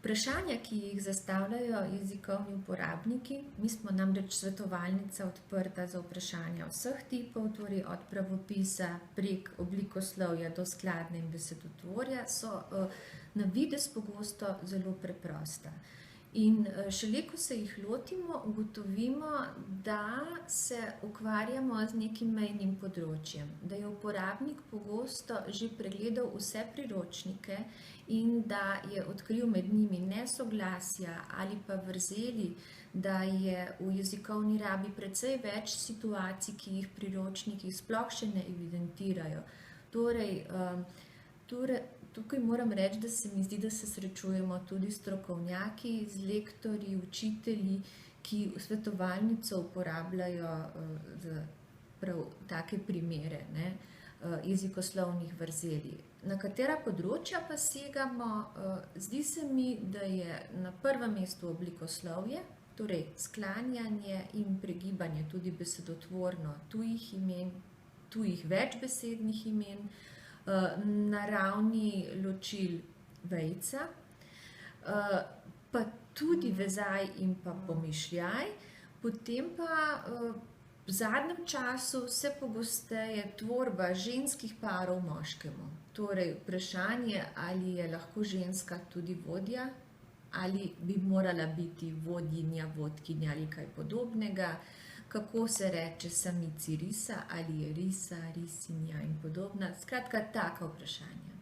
Vprašanja, ki jih zastavljajo jezikovni uporabniki, mi smo namreč svetovalnica odprta za vprašanja vseh tipov, torej od pravopisa prek oblikoslovja do skladne in besedotvorja, so na videz pogosto zelo preprosta. In šele, ko se jih lotimo, ugotovimo, da se ukvarjamo z nekim mejnim področjem, da je uporabnik pogosto že pregledal vse priročnike in da je odkril med njimi nesoglasja ali pa vrzeli, da je v jezikovni rabi precej več situacij, ki jih priročniki sploh še ne evidentirajo. Tukaj moram reči, da se mi zdi, da se srečujemo tudi strokovnjaki, z lektorji, učitelji, ki svetovalnico uporabljajo za prav take primere, jezikoslovnih vrzeli. Na katera področja pa segamo? Zdi se mi, da je na prvem mestu oblikoslovje, torej sklanjanje in pregibanje tudi besedotvorno tujih imen, tujih večbesednih imen, na ravni ločil vejica, pa tudi vezaj in pa pomišljaj, potem pa v zadnjem času vse pogosteje tvorba ženskih parov moškemu. Torej vprašanje, ali je lahko ženska tudi vodja, ali bi morala biti vodinja, vodkinja ali kaj podobnega, kako se reče samici risa, ali je risa, risinja in podobna. Skratka, taka vprašanja.